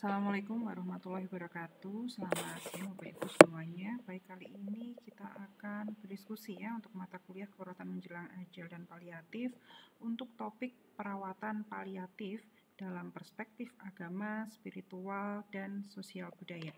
Assalamualaikum warahmatullahi wabarakatuh. Selamat siang Bapak Ibu semuanya. Baik, kali ini kita akan berdiskusi ya untuk mata kuliah keperawatan menjelang ajal dan paliatif untuk topik perawatan paliatif dalam perspektif agama, spiritual, dan sosial budaya.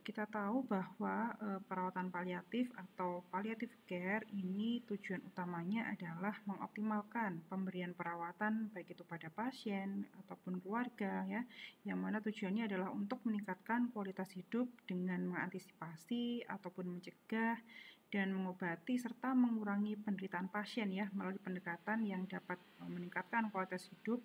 Kita tahu bahwa perawatan paliatif atau palliative care ini tujuan utamanya adalah mengoptimalkan pemberian perawatan baik itu pada pasien ataupun keluarga ya, yang mana tujuannya adalah untuk meningkatkan kualitas hidup dengan mengantisipasi ataupun mencegah dan mengobati serta mengurangi penderitaan pasien ya melalui pendekatan yang dapat meningkatkan kualitas hidup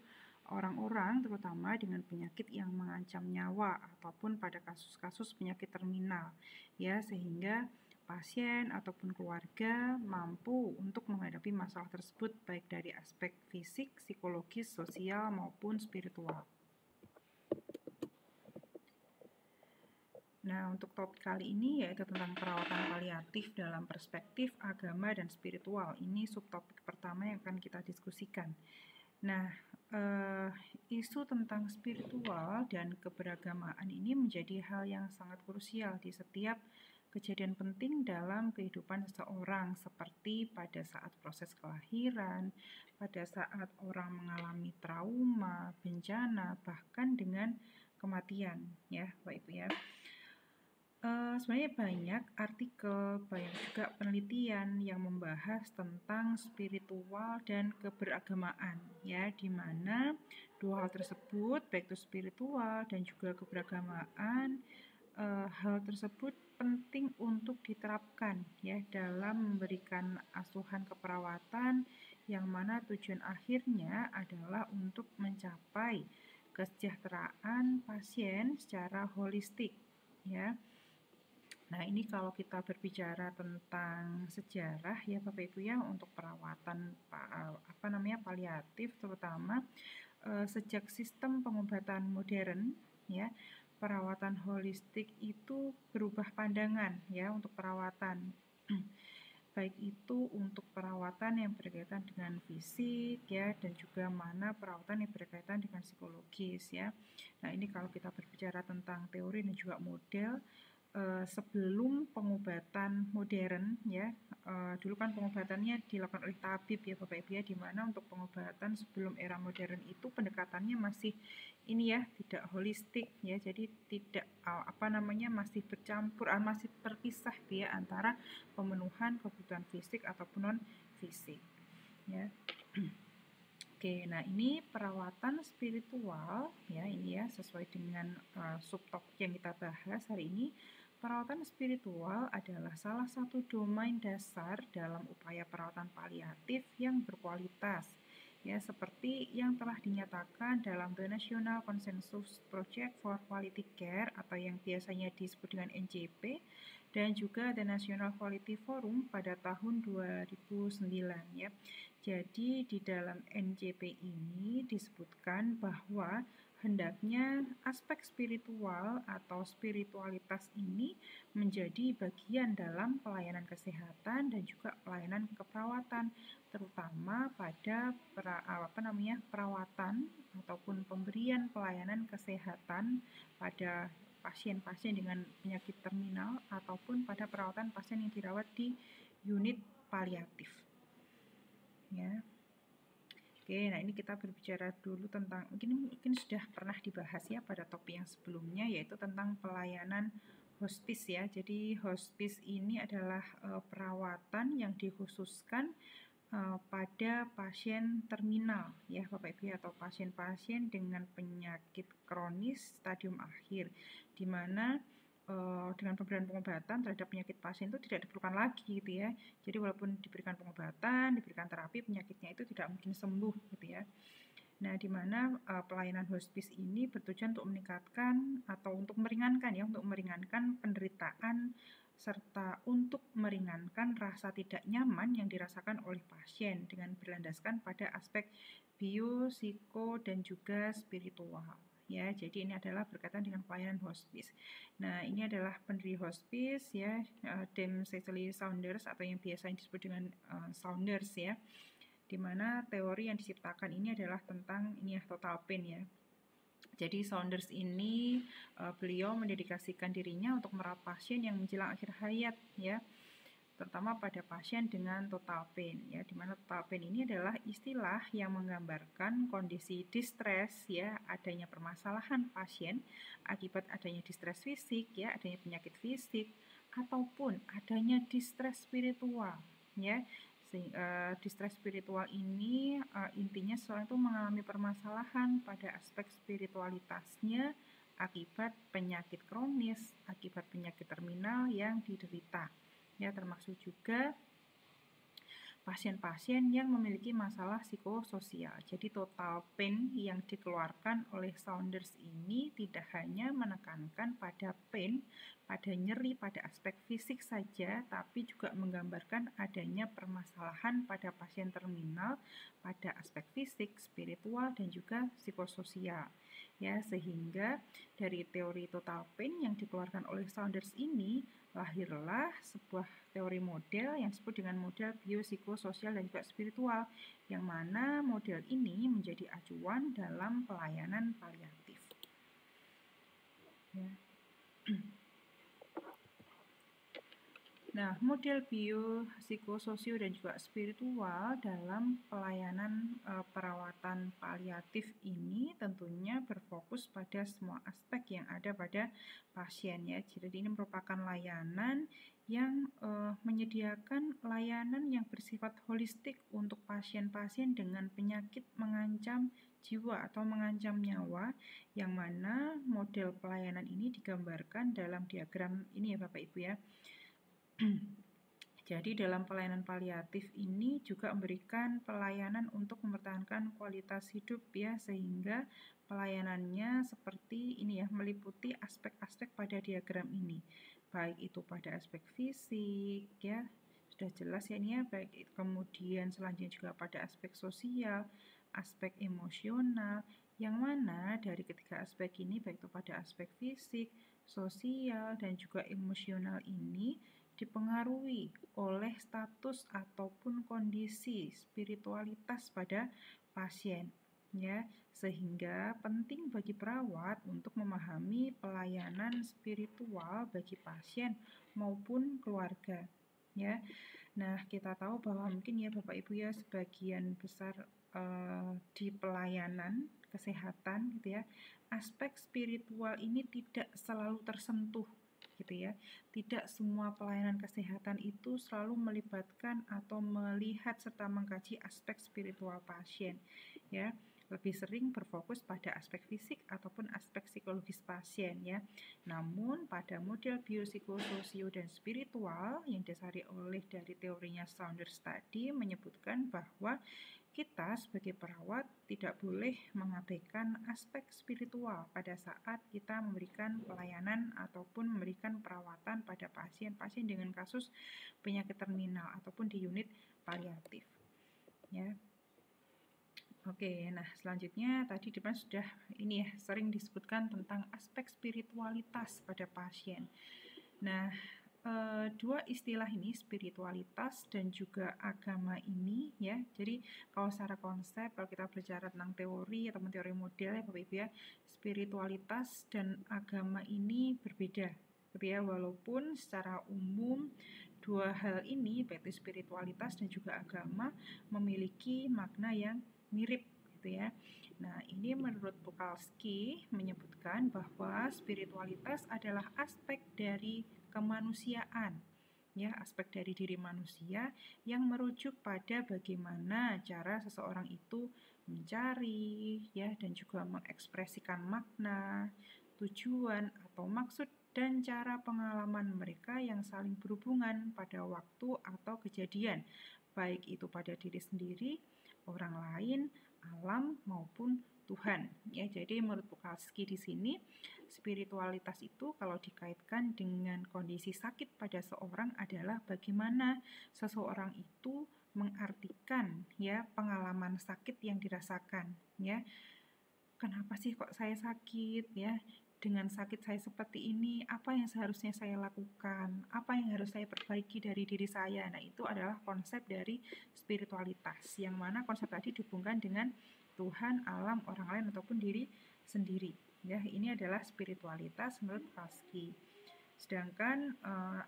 orang-orang terutama dengan penyakit yang mengancam nyawa ataupun pada kasus-kasus penyakit terminal ya, sehingga pasien ataupun keluarga mampu untuk menghadapi masalah tersebut baik dari aspek fisik, psikologis, sosial maupun spiritual. Nah, untuk topik kali ini yaitu tentang perawatan paliatif dalam perspektif agama dan spiritual. Ini subtopik pertama yang akan kita diskusikan. Nah, isu tentang spiritual dan keberagamaan ini menjadi hal yang sangat krusial di setiap kejadian penting dalam kehidupan seseorang, seperti pada saat proses kelahiran, pada saat orang mengalami trauma, bencana, bahkan dengan kematian, ya, Bapak Ibu ya. Sebenarnya banyak artikel, banyak juga penelitian yang membahas tentang spiritual dan keberagamaan ya, di mana dua hal tersebut baik itu spiritual dan juga keberagamaan, hal tersebut penting untuk diterapkan ya dalam memberikan asuhan keperawatan yang mana tujuan akhirnya adalah untuk mencapai kesejahteraan pasien secara holistik ya. Nah, ini kalau kita berbicara tentang sejarah ya Bapak Ibu ya, untuk perawatan paliatif terutama sejak sistem pengobatan modern ya, perawatan holistik itu berubah pandangan ya untuk perawatan. Baik itu untuk perawatan yang berkaitan dengan fisik ya, dan juga mana perawatan yang berkaitan dengan psikologis ya. Nah, ini kalau kita berbicara tentang teori dan juga model sebelum pengobatan modern ya, dulu kan pengobatannya dilakukan oleh tabib ya Bapak Ibu ya, di mana untuk pengobatan sebelum era modern itu pendekatannya masih ini ya, tidak holistik ya, jadi tidak masih bercampur, masih terpisah ya antara pemenuhan kebutuhan fisik ataupun non fisik ya. Oke, nah ini perawatan spiritual ya, ini ya sesuai dengan subtopik yang kita bahas hari ini. Perawatan spiritual adalah salah satu domain dasar dalam upaya perawatan paliatif yang berkualitas ya, seperti yang telah dinyatakan dalam The National Consensus Project for Quality Care atau yang biasanya disebut dengan NCP, dan juga The National Quality Forum pada tahun 2009 ya. Jadi di dalam NCP ini disebutkan bahwa hendaknya aspek spiritual atau spiritualitas ini menjadi bagian dalam pelayanan kesehatan dan juga pelayanan keperawatan, terutama pada perawatan ataupun pemberian pelayanan kesehatan pada pasien-pasien dengan penyakit terminal ataupun pada perawatan pasien yang dirawat di unit paliatif ya. Oke, nah ini kita berbicara dulu tentang, mungkin sudah pernah dibahas ya pada topik yang sebelumnya, yaitu tentang pelayanan hospice ya. Jadi hospice ini adalah perawatan yang dikhususkan pada pasien terminal ya Bapak Ibu, atau pasien-pasien dengan penyakit kronis stadium akhir, di mana dengan pemberian pengobatan terhadap penyakit pasien itu tidak diperlukan lagi gitu ya. Jadi walaupun diberikan pengobatan, diberikan terapi, penyakitnya itu tidak mungkin sembuh gitu ya. Nah, di mana pelayanan hospice ini bertujuan untuk meningkatkan atau untuk meringankan penderitaan serta untuk meringankan rasa tidak nyaman yang dirasakan oleh pasien dengan berlandaskan pada aspek bio, psiko, dan juga spiritual. Ya, jadi ini adalah berkaitan dengan pelayanan hospice. Nah, ini adalah pendiri hospice ya, Dame Cecily Saunders atau yang biasa disebut dengan Saunders ya, di mana teori yang diciptakan ini adalah tentang ini ya, total pain ya. Jadi Saunders ini beliau mendedikasikan dirinya untuk merawat pasien yang menjelang akhir hayat, ya, terutama pada pasien dengan total pain, ya, dimana total pain ini adalah istilah yang menggambarkan kondisi distress, ya, adanya permasalahan pasien akibat adanya distress fisik, ya, adanya penyakit fisik ataupun adanya distress spiritual, ya. Distress spiritual ini intinya seseorang itu mengalami permasalahan pada aspek spiritualitasnya akibat penyakit kronis, akibat penyakit terminal yang diderita, ya, termasuk juga pasien-pasien yang memiliki masalah psikososial. Jadi total pain yang dikeluarkan oleh Saunders ini tidak hanya menekankan pada pain, pada nyeri pada aspek fisik saja, tapi juga menggambarkan adanya permasalahan pada pasien terminal pada aspek fisik, spiritual, dan juga psikososial. Ya, sehingga dari teori total pain yang dikeluarkan oleh Saunders ini lahirlah sebuah teori model yang disebut dengan model biopsikososial dan juga spiritual, yang mana model ini menjadi acuan dalam pelayanan paliatif. Ya. Nah, model biopsikososio dan juga spiritual dalam pelayanan perawatan paliatif ini tentunya berfokus pada semua aspek yang ada pada pasien, ya. Jadi ini merupakan layanan yang menyediakan layanan yang bersifat holistik untuk pasien-pasien dengan penyakit mengancam jiwa atau mengancam nyawa, yang mana model pelayanan ini digambarkan dalam diagram ini, ya Bapak Ibu, ya. Jadi dalam pelayanan paliatif ini juga memberikan pelayanan untuk mempertahankan kualitas hidup, ya, sehingga pelayanannya seperti ini, ya, meliputi aspek-aspek pada diagram ini, baik itu pada aspek fisik, ya, sudah jelas ya ini, ya, baik kemudian selanjutnya juga pada aspek sosial, aspek emosional, yang mana dari ketiga aspek ini baik itu pada aspek fisik, sosial, dan juga emosional ini dipengaruhi oleh status ataupun kondisi spiritualitas pada pasien, ya, sehingga penting bagi perawat untuk memahami pelayanan spiritual bagi pasien maupun keluarga, ya. Nah, kita tahu bahwa mungkin, ya Bapak Ibu, ya, sebagian besar di pelayanan kesehatan, gitu ya, aspek spiritual ini tidak selalu tersentuh, gitu ya. Tidak semua pelayanan kesehatan itu selalu melibatkan atau melihat serta mengkaji aspek spiritual pasien, ya. Lebih sering berfokus pada aspek fisik ataupun aspek psikologis pasien, ya. Namun pada model biopsikososio dan spiritual yang didasari oleh dari teorinya Saunders tadi menyebutkan bahwa kita sebagai perawat tidak boleh mengabaikan aspek spiritual pada saat kita memberikan pelayanan ataupun memberikan perawatan pada pasien-pasien dengan kasus penyakit terminal ataupun di unit paliatif, ya. Oke, nah selanjutnya tadi di depan sudah ini, ya, sering disebutkan tentang aspek spiritualitas pada pasien. Nah, dua istilah ini, spiritualitas dan juga agama ini, ya. Jadi kalau secara konsep, kalau kita bicara tentang teori atau teori model, ya Bapak Ibu, ya, spiritualitas dan agama ini berbeda, gitu ya. Walaupun secara umum dua hal ini, baik itu spiritualitas dan juga agama, memiliki makna yang mirip, gitu ya. Nah, ini menurut Bukowski menyebutkan bahwa spiritualitas adalah aspek dari kemanusiaan, ya, aspek dari diri manusia yang merujuk pada bagaimana cara seseorang itu mencari, ya, dan juga mengekspresikan makna, tujuan atau maksud dan cara pengalaman mereka yang saling berhubungan pada waktu atau kejadian, baik itu pada diri sendiri, orang lain, alam maupun Tuhan, ya. Jadi menurut Bukowski di sini spiritualitas itu kalau dikaitkan dengan kondisi sakit pada seorang adalah bagaimana seseorang itu mengartikan, ya, pengalaman sakit yang dirasakan, ya. Kenapa sih kok saya sakit, ya? Dengan sakit saya seperti ini, apa yang seharusnya saya lakukan? Apa yang harus saya perbaiki dari diri saya? Nah, itu adalah konsep dari spiritualitas, yang mana konsep tadi dihubungkan dengan Tuhan, alam, orang lain, ataupun diri sendiri, Ya, ini adalah spiritualitas menurut Kalski. Sedangkan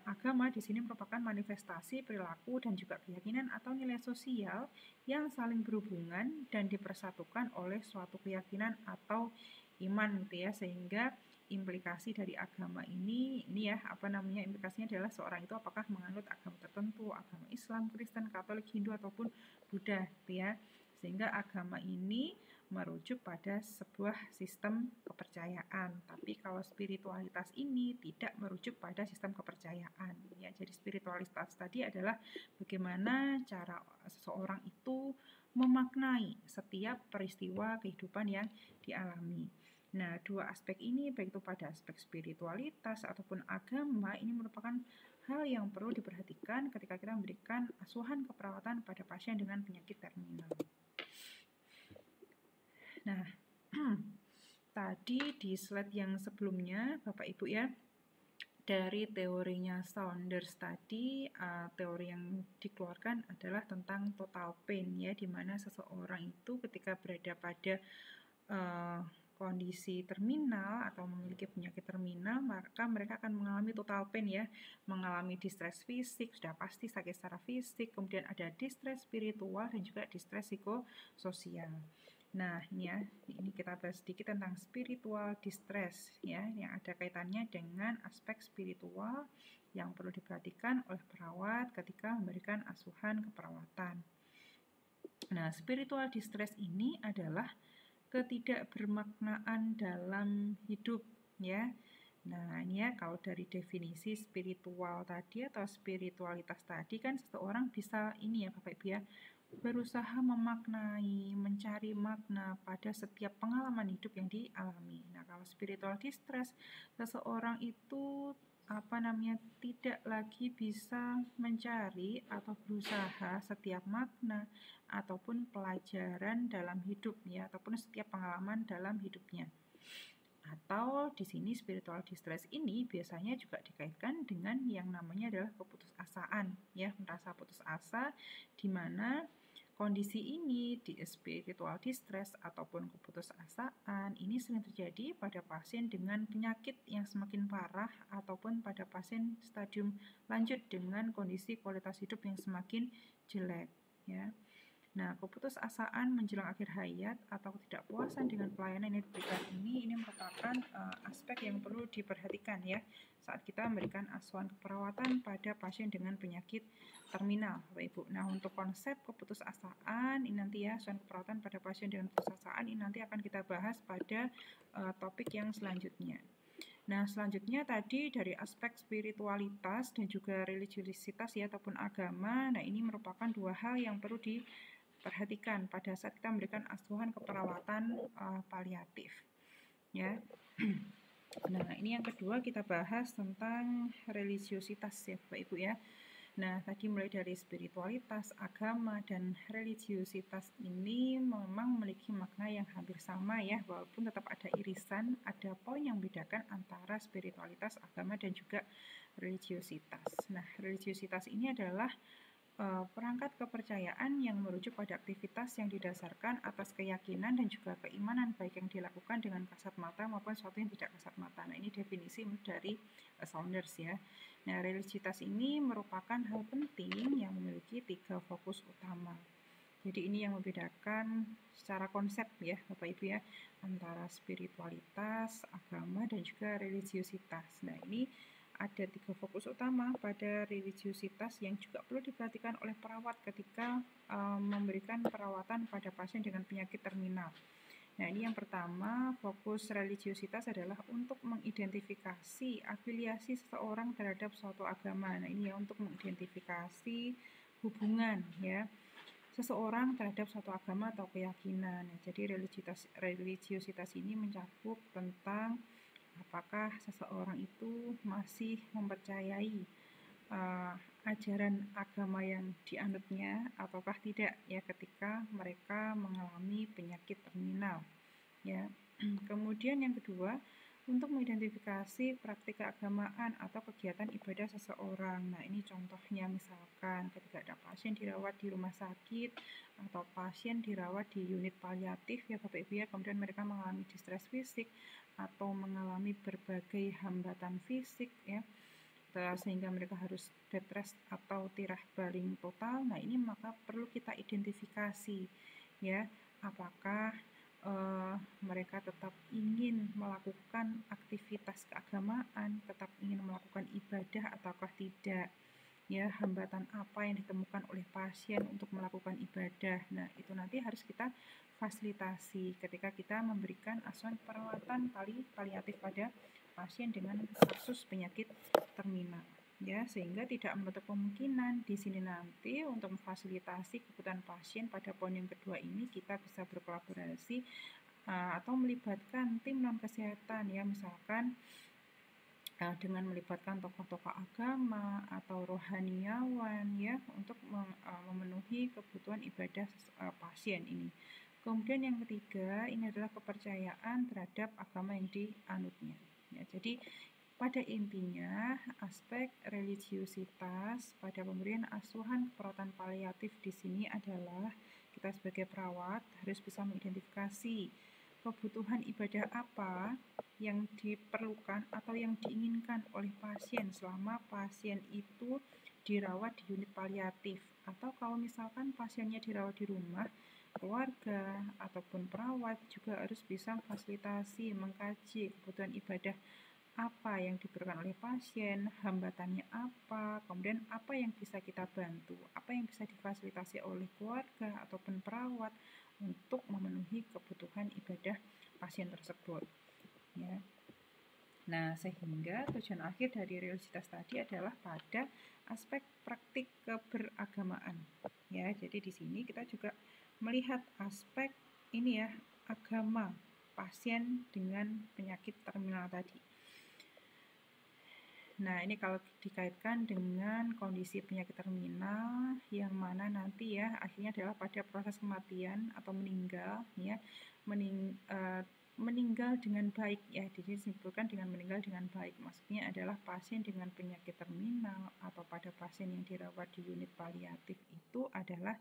agama di sini merupakan manifestasi perilaku dan juga keyakinan atau nilai sosial yang saling berhubungan dan dipersatukan oleh suatu keyakinan atau iman gitu ya, sehingga implikasi dari agama ini ya implikasinya adalah seorang itu apakah menganut agama tertentu, agama Islam, Kristen, Katolik, Hindu ataupun Buddha gitu ya. Sehingga agama ini merujuk pada sebuah sistem kepercayaan. Tapi kalau spiritualitas ini tidak merujuk pada sistem kepercayaan. Ya, jadi spiritualitas tadi adalah bagaimana cara seseorang itu memaknai setiap peristiwa kehidupan yang dialami. Nah, dua aspek ini, baik itu pada aspek spiritualitas ataupun agama, ini merupakan hal yang perlu diperhatikan ketika kita memberikan asuhan keperawatan pada pasien dengan penyakit terminal. Nah, tadi di slide yang sebelumnya, Bapak Ibu ya, dari teorinya Saunders tadi, teori yang dikeluarkan adalah tentang total pain ya, di mana seseorang itu ketika berada pada kondisi terminal atau memiliki penyakit terminal, maka mereka akan mengalami total pain ya, mengalami distress fisik, sudah pasti sakit secara fisik, kemudian ada distress spiritual dan juga distress psikososial. Nah, ini kita bahas sedikit tentang spiritual distress ya, yang ada kaitannya dengan aspek spiritual yang perlu diperhatikan oleh perawat ketika memberikan asuhan keperawatan. Nah, spiritual distress ini adalah ketidakbermaknaan dalam hidup ya. Nah, ini ya, kalau dari definisi spiritual tadi atau spiritualitas tadi kan seseorang bisa ini ya Bapak Ibu ya, berusaha memaknai, mencari makna pada setiap pengalaman hidup yang dialami. Nah, kalau spiritual distress, seseorang itu tidak lagi bisa mencari atau berusaha setiap makna ataupun pelajaran dalam hidup ya, ataupun setiap pengalaman dalam hidupnya. Atau di sini spiritual distress ini biasanya juga dikaitkan dengan yang namanya adalah keputusasaan ya, merasa putus asa, di mana kondisi ini di spiritual distress ataupun keputusasaan ini sering terjadi pada pasien dengan penyakit yang semakin parah ataupun pada pasien stadium lanjut dengan kondisi kualitas hidup yang semakin jelek ya. Nah, keputusasaan menjelang akhir hayat atau ketidakpuasan dengan pelayanan yang diberikan ini merupakan aspek yang perlu diperhatikan ya saat kita memberikan asuhan keperawatan pada pasien dengan penyakit terminal, Bapak Ibu. Nah, untuk konsep keputusasaan ini nanti ya, asuhan keperawatan pada pasien dengan keputusasaan ini nanti akan kita bahas pada topik yang selanjutnya. Nah, selanjutnya tadi dari aspek spiritualitas dan juga religiositas ya ataupun agama. Nah, ini merupakan dua hal yang perlu diperhatikan pada saat kita memberikan asuhan keperawatan paliatif ya. Nah, ini yang kedua kita bahas tentang religiositas ya Bapak Ibu ya. Nah, tadi mulai dari spiritualitas, agama, dan religiositas ini memang memiliki makna yang hampir sama ya, walaupun tetap ada irisan, ada poin yang membedakan antara spiritualitas, agama, dan juga religiositas. Nah, religiositas ini adalah perangkat kepercayaan yang merujuk pada aktivitas yang didasarkan atas keyakinan dan juga keimanan baik yang dilakukan dengan kasat mata maupun sesuatu yang tidak kasat mata. Nah, ini definisi dari Saunders ya. Nah, religiositas ini merupakan hal penting yang memiliki 3 fokus utama. Jadi ini yang membedakan secara konsep ya Bapak Ibu ya, antara spiritualitas, agama, dan juga religiositas. Nah, ini ada 3 fokus utama pada religiositas yang juga perlu diperhatikan oleh perawat ketika memberikan perawatan pada pasien dengan penyakit terminal. Nah, ini yang pertama, fokus religiositas adalah untuk mengidentifikasi afiliasi seseorang terhadap suatu agama. Nah, ini ya untuk mengidentifikasi hubungan ya seseorang terhadap suatu agama atau keyakinan. Nah, jadi religiositas ini mencakup tentang apakah seseorang itu masih mempercayai ajaran agama yang dianutnya ataukah tidak ya ketika mereka mengalami penyakit terminal ya. Kemudian yang kedua, untuk mengidentifikasi praktik keagamaan atau kegiatan ibadah seseorang. Nah, ini contohnya misalkan ketika ada pasien dirawat di rumah sakit atau pasien dirawat di unit paliatif ya Bapak Ibu ya, kemudian mereka mengalami distres fisik atau mengalami berbagai hambatan fisik ya, sehingga mereka harus bed rest atau tirah baring total. Nah, ini maka perlu kita identifikasi ya, apakah mereka tetap ingin melakukan aktivitas keagamaan, tetap ingin melakukan ibadah ataukah tidak ya, hambatan apa yang ditemukan oleh pasien untuk melakukan ibadah. Nah, itu nanti harus kita fasilitasi ketika kita memberikan asuhan perawatan paliatif pada pasien dengan kasus penyakit terminal ya, sehingga tidak menutup kemungkinan di sini nanti untuk memfasilitasi kebutuhan pasien pada poin yang kedua ini kita bisa berkolaborasi atau melibatkan tim non kesehatan ya, misalkan dengan melibatkan tokoh-tokoh agama atau rohaniawan ya untuk memenuhi kebutuhan ibadah pasien ini. Kemudian yang ketiga ini adalah kepercayaan terhadap agama yang dianutnya ya, jadi pada intinya, aspek religiusitas pada pemberian asuhan perawatan paliatif di sini adalah kita sebagai perawat harus bisa mengidentifikasi kebutuhan ibadah apa yang diperlukan atau yang diinginkan oleh pasien selama pasien itu dirawat di unit paliatif, atau kalau misalkan pasiennya dirawat di rumah, keluarga ataupun perawat juga harus bisa memfasilitasi, mengkaji kebutuhan ibadah apa yang diperlukan oleh pasien, hambatannya apa, kemudian apa yang bisa kita bantu, apa yang bisa difasilitasi oleh keluarga ataupun perawat untuk memenuhi kebutuhan ibadah pasien tersebut ya. Nah, sehingga tujuan akhir dari religiositas tadi adalah pada aspek praktik keberagamaan ya. Jadi di sini kita juga melihat aspek ini ya, agama pasien dengan penyakit terminal tadi. Nah, ini kalau dikaitkan dengan kondisi penyakit terminal yang mana nanti ya akhirnya adalah pada proses kematian atau meninggal ya, meninggal dengan baik ya. Jadi disebutkan dengan meninggal dengan baik, maksudnya adalah pasien dengan penyakit terminal atau pada pasien yang dirawat di unit paliatif itu adalah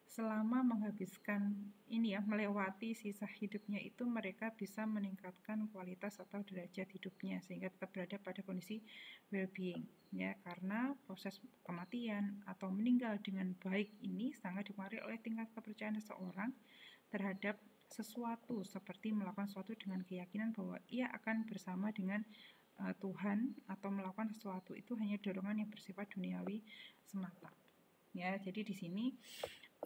selama menghabiskan ini ya, melewati sisa hidupnya itu mereka bisa meningkatkan kualitas atau derajat hidupnya sehingga tetap berada pada kondisi well-being ya, karena proses kematian atau meninggal dengan baik ini sangat dipengaruhi oleh tingkat kepercayaan seseorang terhadap sesuatu, seperti melakukan sesuatu dengan keyakinan bahwa ia akan bersama dengan Tuhan, atau melakukan sesuatu itu hanya dorongan yang bersifat duniawi semata ya. Jadi di sini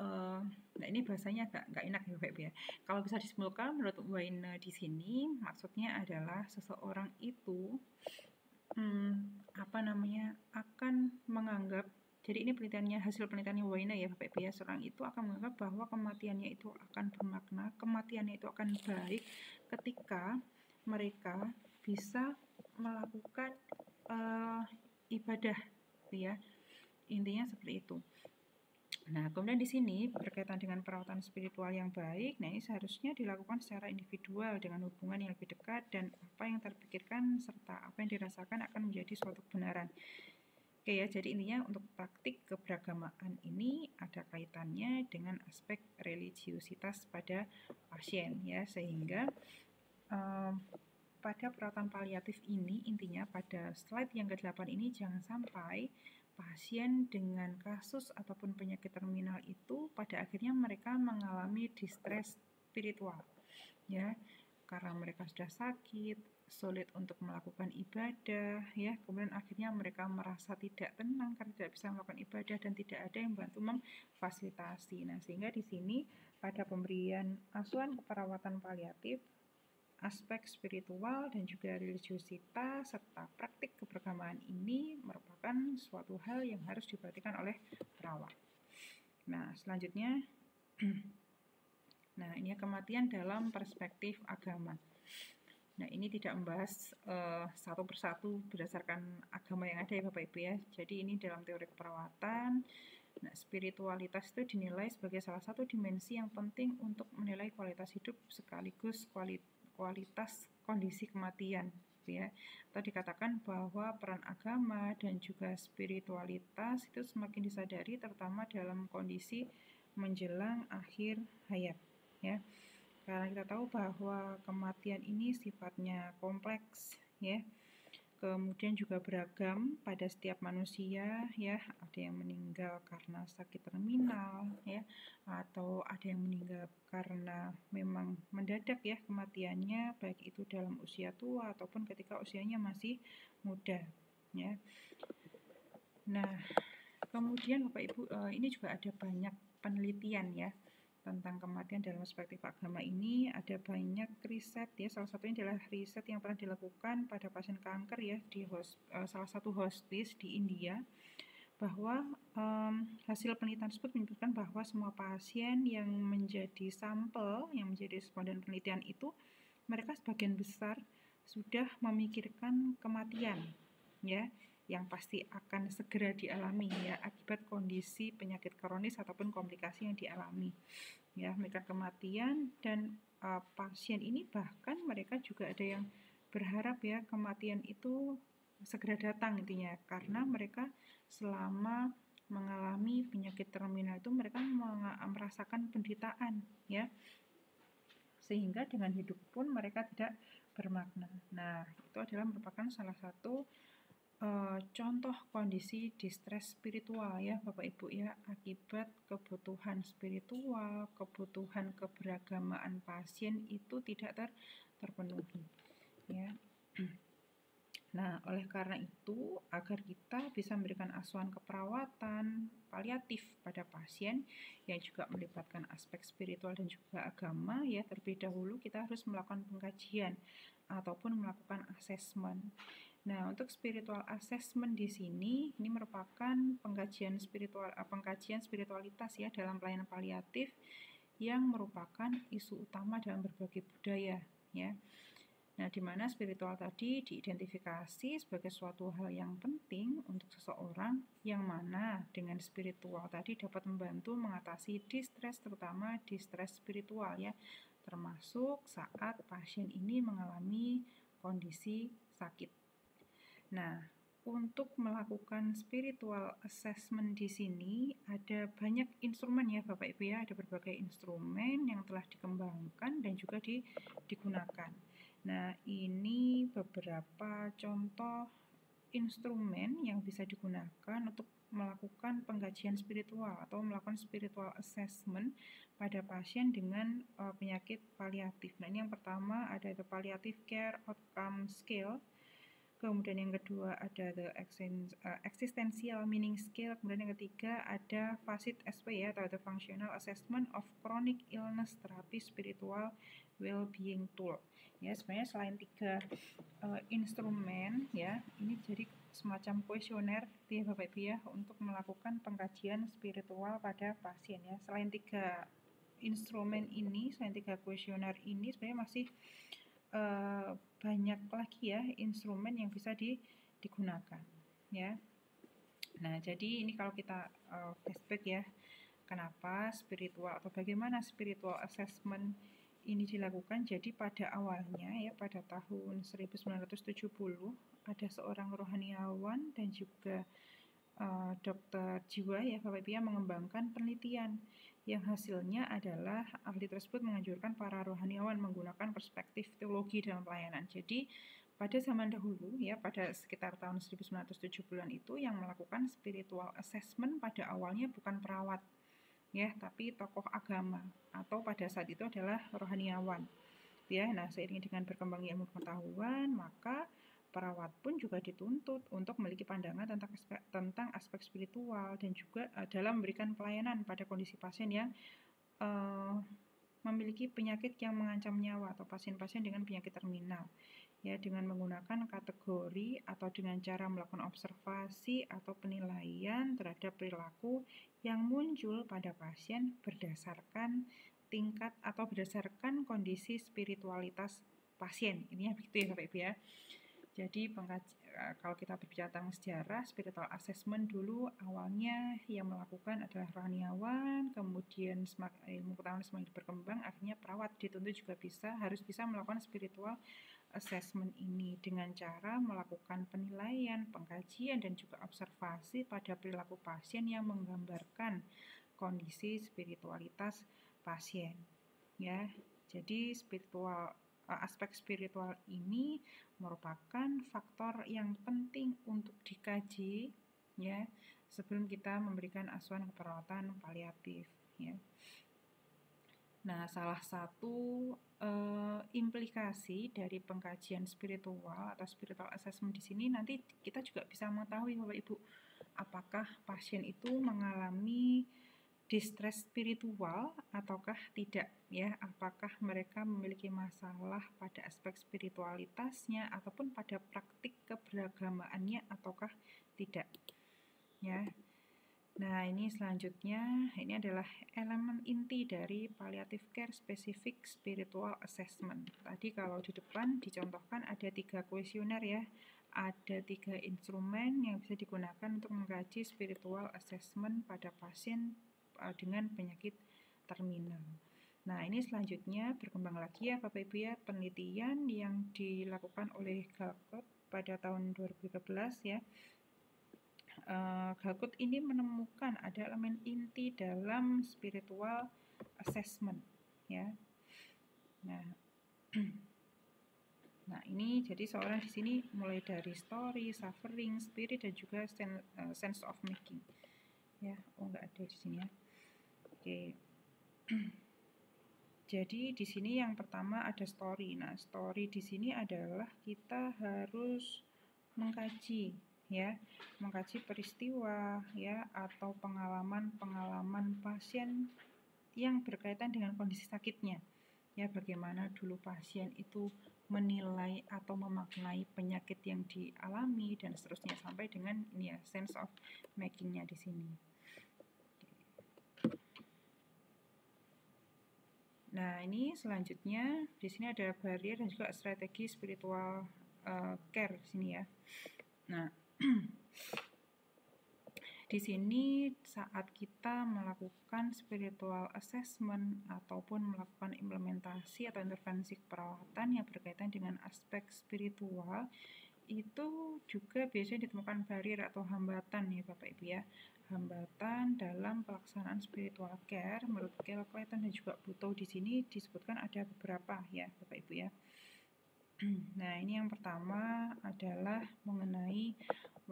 nah ini bahasanya agak enak ya Bapak Ibu ya. Kalau bisa disimpulkan menurut Wayne di sini maksudnya adalah seseorang itu akan menganggap, jadi ini penelitiannya, hasil penelitiannya Wayne ya Bapak Ibu ya, seorang itu akan menganggap bahwa kematiannya itu akan bermakna, kematiannya itu akan baik ketika mereka bisa melakukan ibadah ya, intinya seperti itu. Nah, kemudian di sini berkaitan dengan perawatan spiritual yang baik, nah ini seharusnya dilakukan secara individual dengan hubungan yang lebih dekat, dan apa yang terpikirkan serta apa yang dirasakan akan menjadi suatu kebenaran. Oke ya, jadi intinya untuk praktik keberagamaan ini ada kaitannya dengan aspek religiusitas pada pasien ya, sehingga pada perawatan paliatif ini intinya pada slide yang ke-8 ini jangan sampai pasien dengan kasus ataupun penyakit terminal itu pada akhirnya mereka mengalami distres spiritual ya, karena mereka sudah sakit, sulit untuk melakukan ibadah ya, kemudian akhirnya mereka merasa tidak tenang karena tidak bisa melakukan ibadah dan tidak ada yang bantu memfasilitasi. Nah, sehingga di sini pada pemberian asuhan perawatan paliatif, aspek spiritual dan juga religiusitas serta praktik keberagamaan ini merupakan suatu hal yang harus diperhatikan oleh perawat. Nah, selanjutnya nah ini kematian dalam perspektif agama. Nah, ini tidak membahas satu persatu berdasarkan agama yang ada ya Bapak Ibu ya. Jadi ini dalam teori keperawatan. Nah, spiritualitas itu dinilai sebagai salah satu dimensi yang penting untuk menilai kualitas hidup sekaligus kualitas spiritualitas kondisi kematian, ya. Atau dikatakan bahwa peran agama dan juga spiritualitas itu semakin disadari, terutama dalam kondisi menjelang akhir hayat, ya. Karena kita tahu bahwa kematian ini sifatnya kompleks, ya. Kemudian juga beragam pada setiap manusia, ya. Ada yang meninggal karena sakit terminal, ya, atau ada yang meninggal karena memang mendadak, ya, kematiannya, baik itu dalam usia tua ataupun ketika usianya masih muda, ya. Nah, kemudian Bapak Ibu, ini juga ada banyak penelitian, ya, tentang kematian dalam perspektif agama ini. Ada banyak riset, ya, salah satunya adalah riset yang pernah dilakukan pada pasien kanker, ya, di salah satu hospice di India, bahwa hasil penelitian tersebut menyebutkan bahwa semua pasien yang menjadi sampel, yang menjadi responden penelitian itu, mereka sebagian besar sudah memikirkan kematian, ya, yang pasti akan segera dialami, ya, akibat kondisi penyakit kronis ataupun komplikasi yang dialami, ya, mereka kematian. Dan pasien ini bahkan mereka juga ada yang berharap, ya, kematian itu segera datang intinya, karena mereka selama mengalami penyakit terminal itu mereka merasakan penderitaan, ya, sehingga dengan hidup pun mereka tidak bermakna. Nah, itu adalah merupakan salah satu contoh kondisi distres spiritual, ya Bapak Ibu, ya, akibat kebutuhan spiritual, kebutuhan keberagamaan pasien itu tidak terpenuhi, ya. Nah, oleh karena itu, agar kita bisa memberikan asuhan keperawatan paliatif pada pasien yang juga melibatkan aspek spiritual dan juga agama, ya, terlebih dahulu kita harus melakukan pengkajian ataupun melakukan asesmen. Nah, untuk spiritual assessment di sini, ini merupakan pengkajian spiritualitas, ya, dalam pelayanan paliatif yang merupakan isu utama dalam berbagai budaya, ya. Nah, di mana spiritual tadi diidentifikasi sebagai suatu hal yang penting untuk seseorang, yang mana dengan spiritual tadi dapat membantu mengatasi distres, terutama distres spiritual, ya, termasuk saat pasien ini mengalami kondisi sakit. Nah, untuk melakukan spiritual assessment di sini ada banyak instrumen, ya Bapak Ibu, ya, ada berbagai instrumen yang telah dikembangkan dan juga digunakan. Nah, ini beberapa contoh instrumen yang bisa digunakan untuk melakukan pengkajian spiritual atau melakukan spiritual assessment pada pasien dengan penyakit paliatif. Nah, ini yang pertama ada the Palliative Care Outcome Scale. Kemudian yang kedua ada the Existential Meaning Scale. Kemudian yang ketiga ada FACIT SP, ya, atau the Functional Assessment of Chronic Illness Therapy Spiritual Well-Being Tool. Ya, sebenarnya selain tiga instrumen, ya, ini jadi semacam kuesioner, ya Bapak Ibu, ya, untuk melakukan pengkajian spiritual pada pasien, ya. Selain tiga instrumen ini, selain tiga kuesioner ini, sebenarnya masih banyak lagi, ya, instrumen yang bisa digunakan, ya. Nah, jadi ini kalau kita flashback, ya, kenapa spiritual atau bagaimana spiritual assessment ini dilakukan. Jadi pada awalnya, ya, pada tahun 1970 ada seorang rohaniawan dan juga dokter jiwa, ya Bapak Ibu, yang mengembangkan penelitian yang hasilnya adalah ahli tersebut menganjurkan para rohaniawan menggunakan perspektif teologi dalam pelayanan. Jadi pada zaman dahulu, ya, pada sekitar tahun 1970-an itu yang melakukan spiritual assessment pada awalnya bukan perawat, ya, tapi tokoh agama atau pada saat itu adalah rohaniawan, ya. Nah, seiring dengan berkembangnya ilmu pengetahuan, maka perawat pun juga dituntut untuk memiliki pandangan tentang aspek spiritual dan juga dalam memberikan pelayanan pada kondisi pasien yang memiliki penyakit yang mengancam nyawa atau pasien-pasien dengan penyakit terminal, ya, dengan menggunakan kategori atau dengan cara melakukan observasi atau penilaian terhadap perilaku yang muncul pada pasien berdasarkan tingkat atau berdasarkan kondisi spiritualitas pasien. Ini ya begitu, ya Bapak Ibu, ya. Jadi kalau kita berbicara tentang sejarah, spiritual assessment dulu awalnya yang melakukan adalah rohaniawan, kemudian ilmu pengetahuan semakin berkembang, akhirnya perawat dituntut juga harus bisa melakukan spiritual assessment ini dengan cara melakukan penilaian, pengkajian, dan juga observasi pada perilaku pasien yang menggambarkan kondisi spiritualitas pasien. Ya, jadi aspek spiritual ini merupakan faktor yang penting untuk dikaji ya sebelum kita memberikan asuhan keperawatan paliatif ya. Nah, salah satu implikasi dari pengkajian spiritual atau spiritual assessment di sini nanti kita juga bisa mengetahui Bapak Ibu apakah pasien itu mengalami distress spiritual ataukah tidak ya, apakah mereka memiliki masalah pada aspek spiritualitasnya ataupun pada praktik keberagamaannya ataukah tidak ya. Nah, ini selanjutnya ini adalah elemen inti dari palliative care specific spiritual assessment. Tadi kalau di depan dicontohkan ada 3 kuesioner ya, ada 3 instrumen yang bisa digunakan untuk mengkaji spiritual assessment pada pasien dengan penyakit terminal. Nah, ini selanjutnya berkembang lagi ya Bapak Ibu ya, penelitian yang dilakukan oleh Galkot pada tahun 2013 ya. Galkot ini menemukan ada elemen inti dalam spiritual assessment ya. Nah, ini jadi seorang di sini mulai dari story, suffering, spirit, dan juga sense of making. Ya, enggak ada di sini ya. Oke. Jadi di sini yang pertama ada story. Nah, story di sini adalah kita harus mengkaji ya, mengkaji peristiwa ya atau pengalaman pasien yang berkaitan dengan kondisi sakitnya. Ya, bagaimana dulu pasien itu menilai atau memaknai penyakit yang dialami dan seterusnya sampai dengan ini ya, sense of making-nya di sini. Nah, ini selanjutnya di sini ada barrier dan juga strategi spiritual care di sini ya. Nah, di sini saat kita melakukan spiritual assessment ataupun melakukan implementasi atau intervensi keperawatan yang berkaitan dengan aspek spiritual, itu juga biasanya ditemukan barrier atau hambatan ya Bapak Ibu ya. Hambatan dalam pelaksanaan spiritual care menurut Kel Clayton dan juga Butow di sini disebutkan ada beberapa ya Bapak Ibu ya. Nah, ini yang pertama adalah mengenai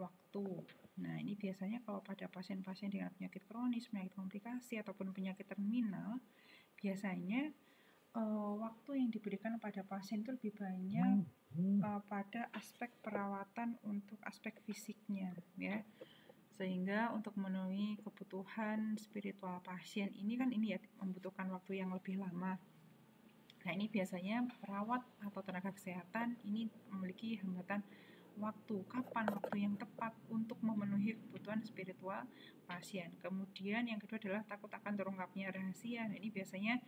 waktu. Nah, ini biasanya kalau pada pasien-pasien dengan penyakit kronis, penyakit komplikasi ataupun penyakit terminal, biasanya waktu yang diberikan pada pasien itu lebih banyak pada aspek perawatan untuk aspek fisiknya ya, sehingga untuk memenuhi kebutuhan spiritual pasien ini kan ini ya membutuhkan waktu yang lebih lama. Nah, ini biasanya perawat atau tenaga kesehatan ini memiliki hambatan waktu, kapan waktu yang tepat untuk memenuhi kebutuhan spiritual pasien. Kemudian yang kedua adalah takut akan terungkapnya rahasia. Nah, ini biasanya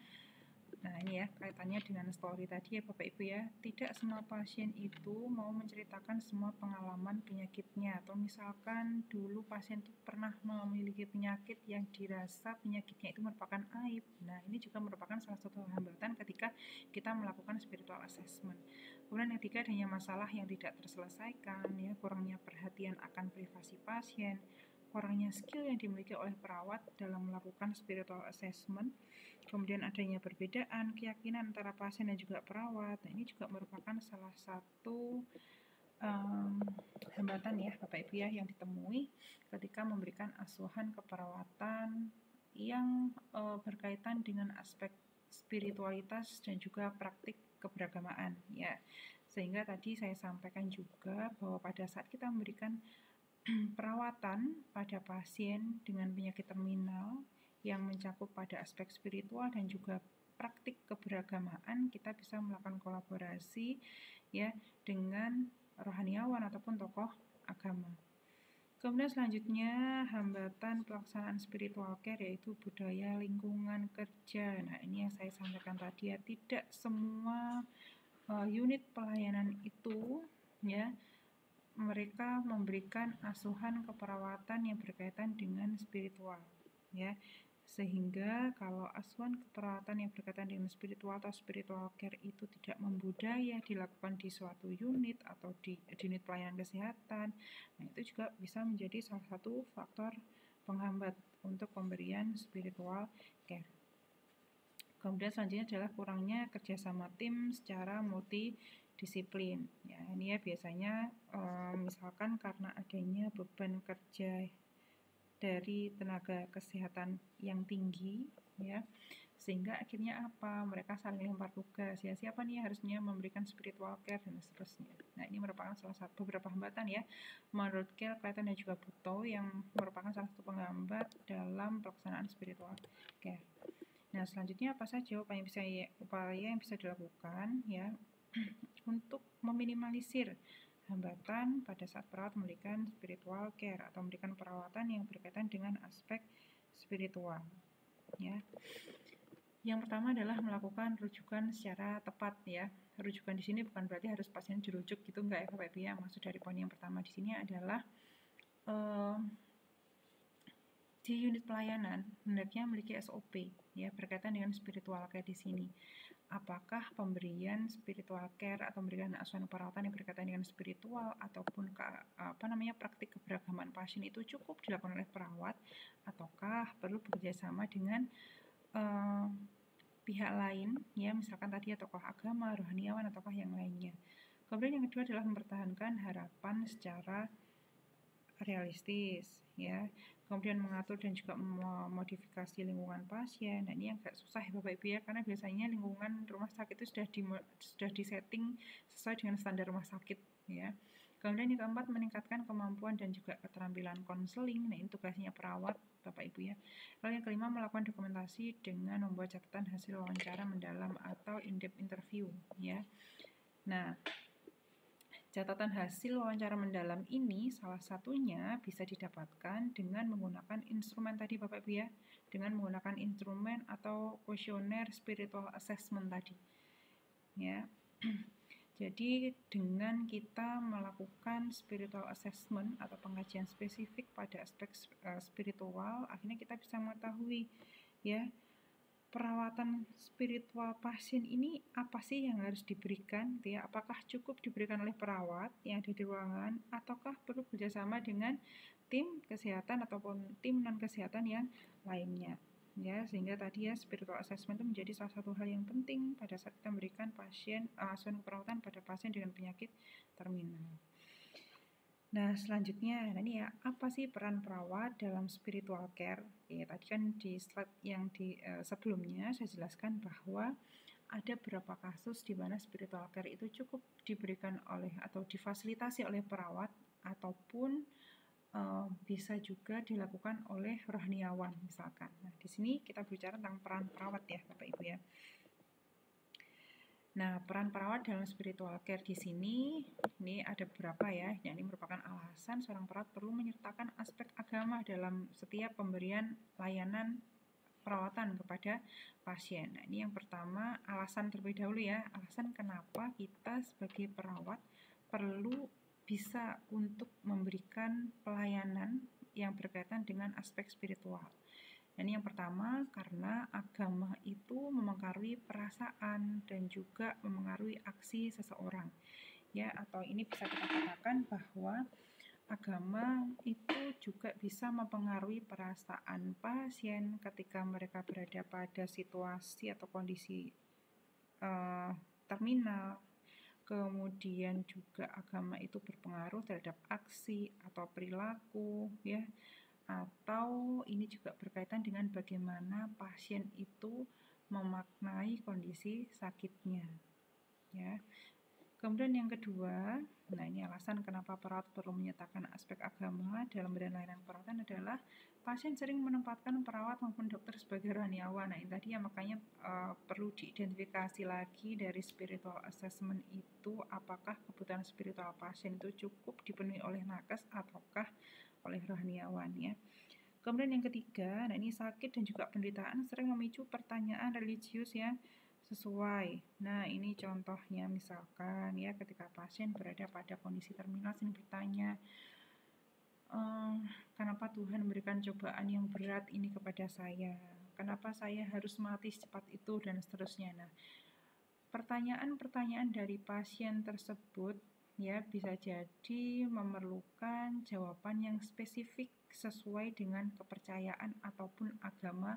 ini ya kaitannya dengan story tadi ya Bapak Ibu ya. Tidak semua pasien itu mau menceritakan semua pengalaman penyakitnya, atau misalkan dulu pasien itu pernah memiliki penyakit yang dirasa penyakitnya itu merupakan aib. Nah, ini juga merupakan salah satu hambatan ketika kita melakukan spiritual assessment. Kemudian yang ketiga adanya masalah yang tidak terselesaikan ya, kurangnya perhatian akan privasi pasien, kurangnya skill yang dimiliki oleh perawat dalam melakukan spiritual assessment. Kemudian adanya perbedaan keyakinan antara pasien dan juga perawat. Nah, ini juga merupakan salah satu hambatan ya Bapak Ibu ya yang ditemui ketika memberikan asuhan keperawatan yang berkaitan dengan aspek spiritualitas dan juga praktik keberagamaan ya. Sehingga tadi saya sampaikan juga bahwa pada saat kita memberikan perawatan pada pasien dengan penyakit terminal yang mencakup pada aspek spiritual dan juga praktik keberagamaan, kita bisa melakukan kolaborasi ya dengan rohaniawan ataupun tokoh agama. Kemudian selanjutnya hambatan pelaksanaan spiritual care yaitu budaya lingkungan kerja. Nah, ini yang saya sampaikan tadi ya, tidak semua unit pelayanan itu ya mereka memberikan asuhan keperawatan yang berkaitan dengan spiritual, ya. Sehingga kalau asuhan keperawatan yang berkaitan dengan spiritual atau spiritual care itu tidak membudaya dilakukan di suatu unit atau di unit pelayanan kesehatan, nah itu juga bisa menjadi salah satu faktor penghambat untuk pemberian spiritual care. Kemudian selanjutnya adalah kurangnya kerjasama tim secara multidisiplin. Ya, ini ya biasanya misalkan karena adanya beban kerja dari tenaga kesehatan yang tinggi, ya, sehingga akhirnya apa? Mereka saling lempar tugas. Ya, siapa nih harusnya memberikan spiritual care dan seterusnya. Nah, ini merupakan salah satu beberapa hambatan ya. Menurut Kell, Clayton dan juga Butow yang merupakan salah satu penghambat dalam pelaksanaan spiritual care. Nah, selanjutnya apa saja upaya yang bisa dilakukan ya untuk meminimalisir hambatan pada saat perawat memberikan spiritual care atau memberikan perawatan yang berkaitan dengan aspek spiritual ya. Yang pertama adalah melakukan rujukan secara tepat ya. Rujukan di sini bukan berarti harus pasien dirujuk gitu enggak ya Bapak Ibu ya. Maksud dari poin yang pertama di sini adalah di unit pelayanan hendaknya memiliki SOP ya berkaitan dengan spiritual care di sini. Apakah pemberian spiritual care atau memberikan asuhan perawatan yang berkaitan dengan spiritual ataupun praktik keberagaman pasien itu cukup dilakukan oleh perawat ataukah perlu bekerjasama dengan pihak lain ya, misalkan tadi tokoh agama, rohaniawan ataukah yang lainnya. Kemudian yang kedua adalah mempertahankan harapan secara realistis ya, kemudian mengatur dan juga memodifikasi lingkungan pasien. Nah, ini yang agak susah ya Bapak Ibu ya, karena biasanya lingkungan rumah sakit itu sudah disetting sesuai dengan standar rumah sakit ya. Kemudian yang keempat, meningkatkan kemampuan dan juga keterampilan konseling. Nah, ini tugasnya perawat Bapak Ibu ya. Lalu yang kelima, melakukan dokumentasi dengan membuat catatan hasil wawancara mendalam atau in-depth interview ya. Nah, catatan hasil wawancara mendalam ini salah satunya bisa didapatkan dengan menggunakan instrumen tadi Bapak Ibu ya, dengan menggunakan instrumen atau kuesioner spiritual assessment tadi. Ya. Jadi dengan kita melakukan spiritual assessment atau pengkajian spesifik pada aspek spiritual, akhirnya kita bisa mengetahui ya perawatan spiritual pasien ini apa sih yang harus diberikan ya, apakah cukup diberikan oleh perawat yang ada di ruangan ataukah perlu bekerjasama dengan tim kesehatan ataupun tim non kesehatan yang lainnya ya, sehingga tadi ya spiritual assessment itu menjadi salah satu hal yang penting pada saat kita memberikan pasien asuhan perawatan pada pasien dengan penyakit terminal. Nah, selanjutnya, ini ya, apa sih peran perawat dalam spiritual care? Ya, tadi kan di slide yang sebelumnya saya jelaskan bahwa ada beberapa kasus di mana spiritual care itu cukup diberikan oleh atau difasilitasi oleh perawat ataupun bisa juga dilakukan oleh rohaniawan misalkan. Nah, di sini kita bicara tentang peran perawat ya, Bapak Ibu ya. Nah, peran perawat dalam spiritual care di sini ini ada beberapa ya. Ini merupakan alasan seorang perawat perlu menyertakan aspek agama dalam setiap pemberian layanan perawatan kepada pasien. Nah, ini yang pertama, alasan terlebih dahulu ya. Alasan kenapa kita sebagai perawat perlu bisa untuk memberikan pelayanan yang berkaitan dengan aspek spiritual. Ini yang pertama, karena agama itu memengaruhi perasaan dan juga memengaruhi aksi seseorang. Ya, atau ini bisa kita katakan bahwa agama itu juga bisa mempengaruhi perasaan pasien ketika mereka berada pada situasi atau kondisi terminal. Kemudian juga agama itu berpengaruh terhadap aksi atau perilaku ya, atau ini juga berkaitan dengan bagaimana pasien itu memaknai kondisi sakitnya ya. Kemudian yang kedua, nah ini alasan kenapa perawat perlu menyertakan aspek agama dalam bidang layanan perawatan adalah pasien sering menempatkan perawat maupun dokter sebagai rohaniawan. Nah ini tadi ya, makanya perlu diidentifikasi lagi dari spiritual assessment itu apakah kebutuhan spiritual pasien itu cukup dipenuhi oleh nakes ataukah oleh rohaniawan ya. Kemudian yang ketiga, nah ini sakit dan juga penderitaan sering memicu pertanyaan religius ya. sesuai. Nah, ini contohnya misalkan ya ketika pasien berada pada kondisi terminal sini bertanya, kenapa Tuhan memberikan cobaan yang berat ini kepada saya? Kenapa saya harus mati secepat itu dan seterusnya. Nah, pertanyaan-pertanyaan dari pasien tersebut ya bisa jadi memerlukan jawaban yang spesifik sesuai dengan kepercayaan ataupun agama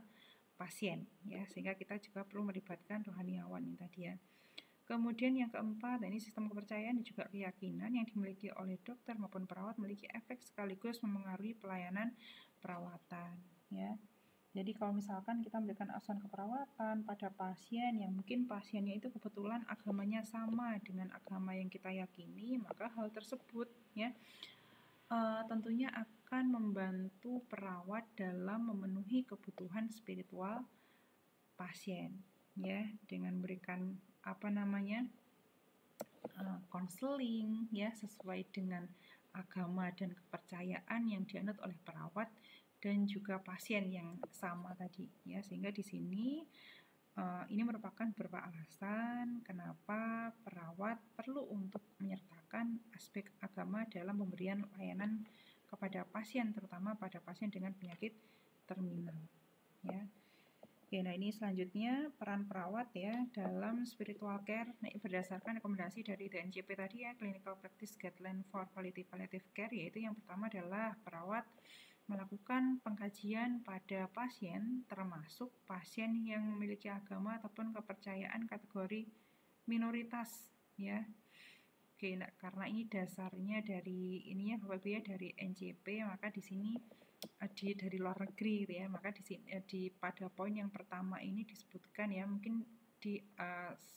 pasien ya, sehingga kita juga perlu melibatkan rohaniawan ini tadi ya. Kemudian yang keempat, ini sistem kepercayaan dan juga keyakinan yang dimiliki oleh dokter maupun perawat memiliki efek sekaligus memengaruhi pelayanan perawatan ya. Jadi kalau misalkan kita memberikan asuhan keperawatan pada pasien yang mungkin pasiennya itu kebetulan agamanya sama dengan agama yang kita yakini, maka hal tersebut ya tentunya akan membantu perawat dalam memenuhi kebutuhan spiritual pasien ya, dengan memberikan konseling ya sesuai dengan agama dan kepercayaan yang dianut oleh perawat dan juga pasien yang sama tadi ya, sehingga di sini ini merupakan beberapa alasan kenapa perawat perlu untuk menyertakan aspek agama dalam pemberian layanan kepada pasien, terutama pada pasien dengan penyakit terminal ya. Oke, nah ini selanjutnya peran perawat ya dalam spiritual care. Nah, berdasarkan rekomendasi dari DNCP tadi ya, Clinical Practice Guideline for Quality Palliative Care, yaitu yang pertama adalah perawat melakukan pengkajian pada pasien, termasuk pasien yang memiliki agama ataupun kepercayaan kategori minoritas ya. Oke, nah, karena ini dasarnya dari ininya Bapak Ibu ya, dari NCP, maka di sini dari luar negeri gitu ya, maka di sini pada poin yang pertama ini disebutkan ya, mungkin di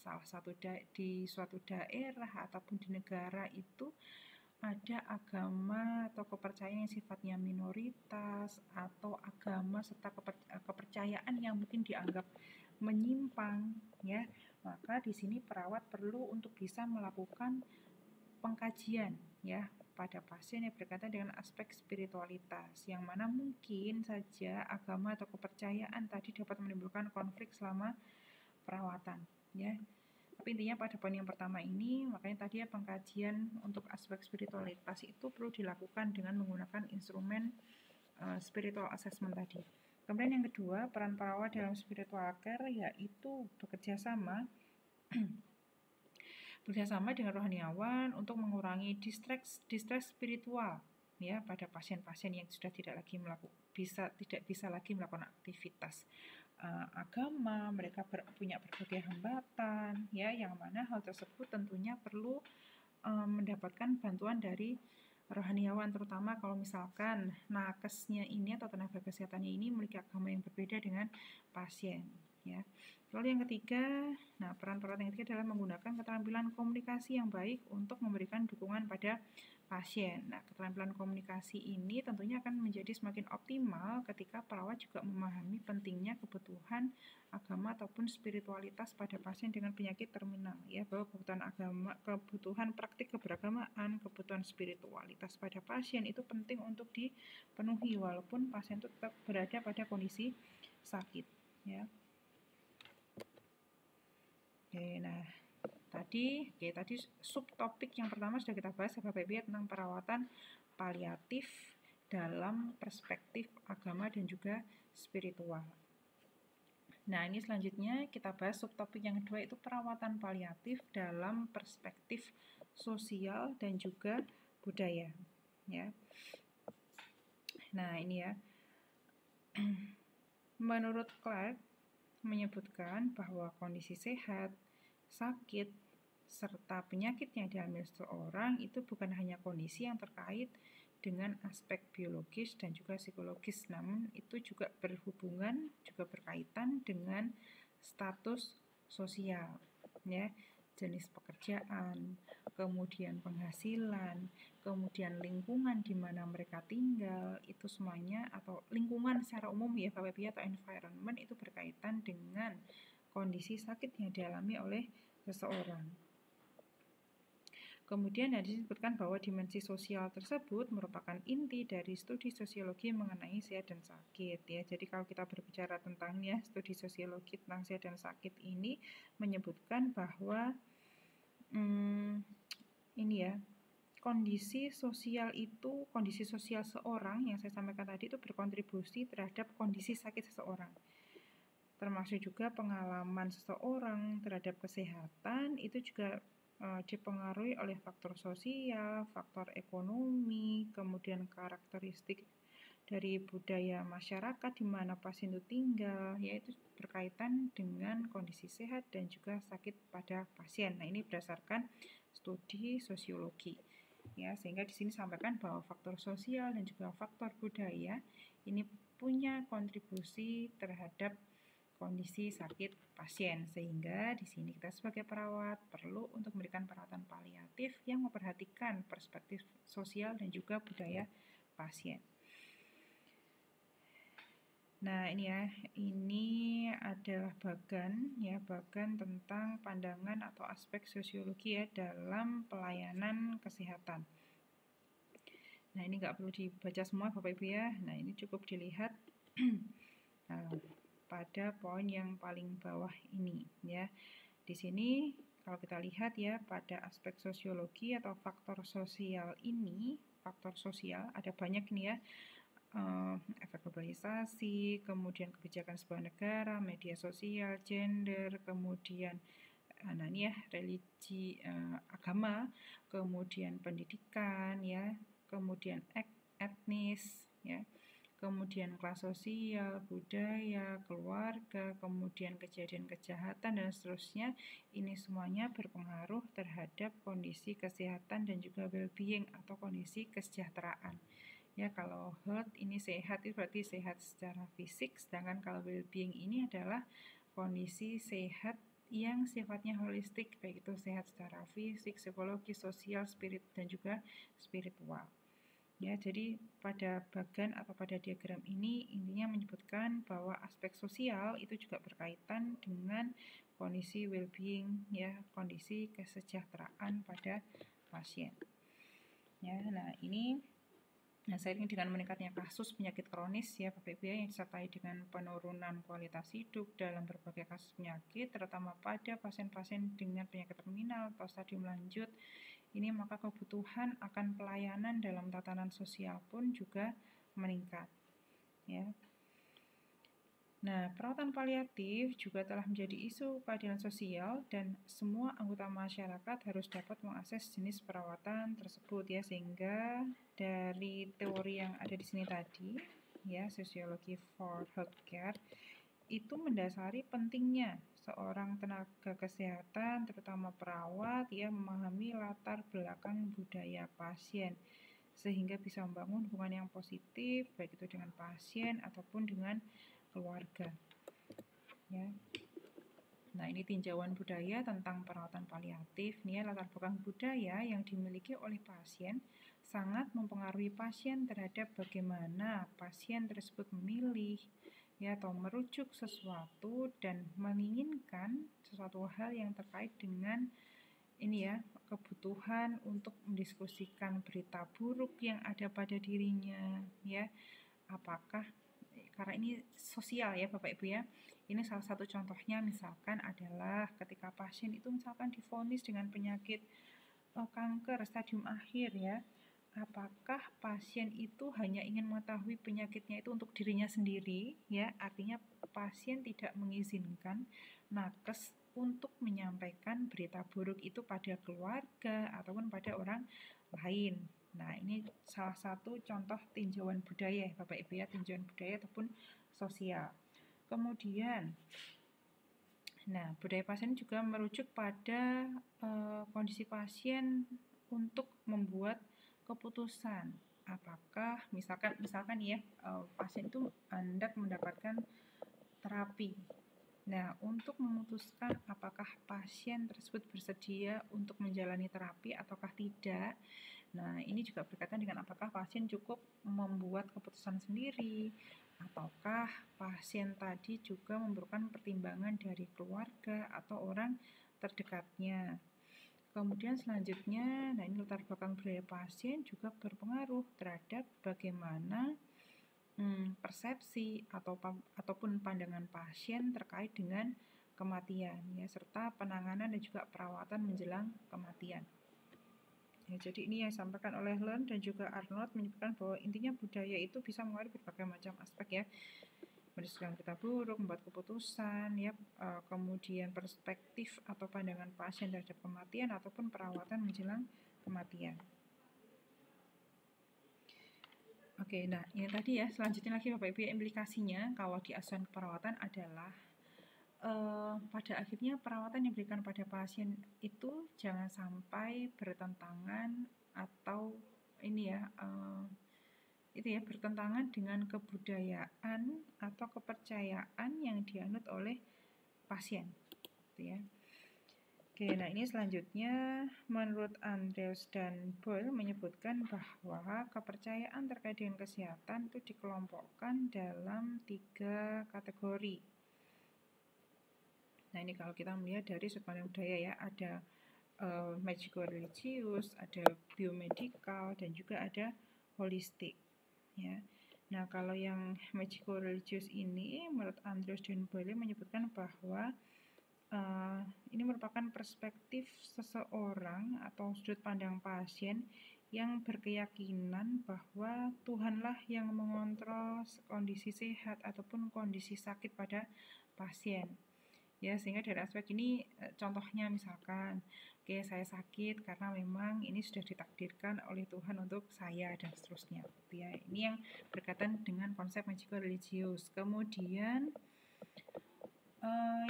salah satu di suatu daerah ataupun di negara itu ada agama atau kepercayaan yang sifatnya minoritas atau agama serta kepercayaan yang mungkin dianggap menyimpang ya, maka di sini perawat perlu untuk bisa melakukan pengkajian ya pada pasien yang berkaitan dengan aspek spiritualitas, yang mana mungkin saja agama atau kepercayaan tadi dapat menimbulkan konflik selama perawatan ya. Tapi intinya pada poin yang pertama ini, makanya tadi ya pengkajian untuk aspek spiritualitas itu perlu dilakukan dengan menggunakan instrumen spiritual assessment tadi. Kemudian yang kedua, peran perawat dalam spiritual care yaitu bekerja sama dengan rohaniawan untuk mengurangi distress spiritual ya pada pasien-pasien yang sudah tidak bisa lagi melakukan aktivitas agama, mereka punya berbagai hambatan ya, yang mana hal tersebut tentunya perlu mendapatkan bantuan dari rohaniawan, terutama kalau misalkan nakesnya ini atau tenaga kesehatannya ini memiliki agama yang berbeda dengan pasien ya. Lalu yang ketiga, nah peran perawat yang ketiga adalah menggunakan keterampilan komunikasi yang baik untuk memberikan dukungan pada pasien. Nah, keterampilan komunikasi ini tentunya akan menjadi semakin optimal ketika perawat juga memahami pentingnya kebutuhan agama ataupun spiritualitas pada pasien dengan penyakit terminal ya, bahwa kebutuhan praktik keberagamaan, kebutuhan spiritualitas pada pasien itu penting untuk dipenuhi walaupun pasien itu tetap berada pada kondisi sakit ya. Oke, nah tadi subtopik yang pertama sudah kita bahas Bapak Ibu tentang perawatan paliatif dalam perspektif agama dan juga spiritual. Nah, ini selanjutnya kita bahas subtopik yang kedua, itu perawatan paliatif dalam perspektif sosial dan juga budaya ya. Nah, ini ya. Menurut Clark menyebutkan bahwa kondisi sehat, sakit, serta penyakit yang dialami seseorang itu bukan hanya kondisi yang terkait dengan aspek biologis dan juga psikologis, namun itu juga berkaitan dengan status sosial ya, jenis pekerjaan, kemudian penghasilan, kemudian lingkungan di mana mereka tinggal, itu semuanya, atau lingkungan secara umum ya Bapak Ibu, atau environment, itu berkaitan dengan kondisi sakit yang dialami oleh seseorang. Kemudian disebutkan bahwa dimensi sosial tersebut merupakan inti dari studi sosiologi mengenai sehat dan sakit ya. Jadi kalau kita berbicara tentang studi sosiologi tentang sehat dan sakit ini menyebutkan bahwa kondisi sosial seorang yang saya sampaikan tadi itu berkontribusi terhadap kondisi sakit seseorang. Termasuk juga pengalaman seseorang terhadap kesehatan itu juga dipengaruhi oleh faktor sosial, faktor ekonomi, kemudian karakteristik dari budaya masyarakat di mana pasien itu tinggal, yaitu berkaitan dengan kondisi sehat dan juga sakit pada pasien. Nah, ini berdasarkan studi sosiologi. Ya, sehingga di sini sampaikan bahwa faktor sosial dan juga faktor budaya ini punya kontribusi terhadap kondisi sakit pasien, sehingga di sini kita sebagai perawat perlu untuk memberikan perawatan paliatif yang memperhatikan perspektif sosial dan juga budaya pasien. Nah, ini adalah bagan tentang pandangan atau aspek sosiologi dalam pelayanan kesehatan. Nah, ini nggak perlu dibaca semua Bapak Ibu ya. Nah, ini cukup dilihat pada poin yang paling bawah ini ya. Di sini kalau kita lihat pada aspek sosiologi atau faktor sosial ini, faktor sosial ada banyak nih efek globalisasi, kemudian kebijakan sebuah negara, media sosial, gender, kemudian religi, agama, kemudian pendidikan kemudian etnis kemudian kelas sosial, budaya, keluarga, kemudian kejadian kejahatan dan seterusnya. Ini semuanya berpengaruh terhadap kondisi kesehatan dan juga well-being atau kondisi kesejahteraan. Ya, kalau health ini sehat itu berarti sehat secara fisik, sedangkan kalau well-being ini adalah kondisi sehat yang sifatnya holistik, baik itu sehat secara fisik, psikologi, sosial, spirit dan juga spiritual. Ya, jadi pada bagan atau pada diagram ini intinya menyebutkan bahwa aspek sosial itu juga berkaitan dengan kondisi well-being kondisi kesejahteraan pada pasien. Seiring dengan meningkatnya kasus penyakit kronis Bapak Ibu yang disertai dengan penurunan kualitas hidup dalam berbagai kasus penyakit, terutama pada pasien-pasien dengan penyakit terminal atau stadium lanjut, ini maka kebutuhan akan pelayanan dalam tatanan sosial pun juga meningkat. Nah, perawatan paliatif juga telah menjadi isu keadilan sosial dan semua anggota masyarakat harus dapat mengakses jenis perawatan tersebut sehingga dari teori yang ada di sini tadi Sociology for Healthcare itu mendasari pentingnya seorang tenaga kesehatan terutama perawat memahami latar belakang budaya pasien sehingga bisa membangun hubungan yang positif baik itu dengan pasien ataupun dengan keluarga. Nah, ini tinjauan budaya tentang perawatan paliatif. Latar belakang budaya yang dimiliki oleh pasien sangat mempengaruhi pasien terhadap bagaimana pasien tersebut memilih atau merujuk sesuatu dan menginginkan sesuatu hal yang terkait dengan kebutuhan untuk mendiskusikan berita buruk yang ada pada dirinya apakah karena ini sosial Bapak Ibu ini salah satu contohnya misalkan adalah ketika pasien itu misalkan divonis dengan penyakit kanker stadium akhir apakah pasien itu hanya ingin mengetahui penyakitnya itu untuk dirinya sendiri artinya pasien tidak mengizinkan nakes untuk menyampaikan berita buruk itu pada keluarga ataupun pada orang lain. Nah, ini salah satu contoh tinjauan budaya Bapak Ibu tinjauan budaya ataupun sosial. Kemudian budaya pasien juga merujuk pada kondisi pasien untuk membuat keputusan apakah misalkan pasien itu hendak mendapatkan terapi. Nah, untuk memutuskan apakah pasien tersebut bersedia untuk menjalani terapi ataukah tidak. Nah, ini juga berkaitan dengan apakah pasien cukup membuat keputusan sendiri ataukah pasien tadi juga memerlukan pertimbangan dari keluarga atau orang terdekatnya. Kemudian selanjutnya, nah ini latar belakang budaya pasien juga berpengaruh terhadap bagaimana persepsi ataupun pandangan pasien terkait dengan kematian, ya, serta penanganan dan juga perawatan menjelang kematian. Ya, jadi ini yang disampaikan oleh Len dan juga Arnold menyebutkan bahwa intinya budaya itu bisa mengaruhi berbagai macam aspek, ya, mendeskripsikan berita buruk, membuat keputusan, ya, kemudian perspektif atau pandangan pasien terhadap kematian ataupun perawatan menjelang kematian. Oke, nah ini tadi ya, selanjutnya lagi Bapak Ibu, implikasinya kalau di asuhan perawatan adalah pada akhirnya perawatan yang diberikan pada pasien itu jangan sampai bertentangan atau ini ya, itu ya, bertentangan dengan kebudayaan atau kepercayaan yang dianut oleh pasien, gitu ya. Oke, nah ini selanjutnya menurut Andrews dan Boyle menyebutkan bahwa kepercayaan terkait dengan kesehatan itu dikelompokkan dalam 3 kategori. Nah ini kalau kita melihat dari sudut pandang budaya, ya, ada magico-religius, ada biomedical, dan juga ada holistik, ya. Nah kalau yang magico-religius ini menurut Andrews dan Boyle menyebutkan bahwa ini merupakan perspektif seseorang atau sudut pandang pasien yang berkeyakinan bahwa Tuhanlah yang mengontrol kondisi sehat ataupun kondisi sakit pada pasien. Ya, sehingga dari aspek ini contohnya misalkan, oke, saya sakit karena memang ini sudah ditakdirkan oleh Tuhan untuk saya dan seterusnya. Ya, ini yang berkaitan dengan konsep magical religius. Kemudian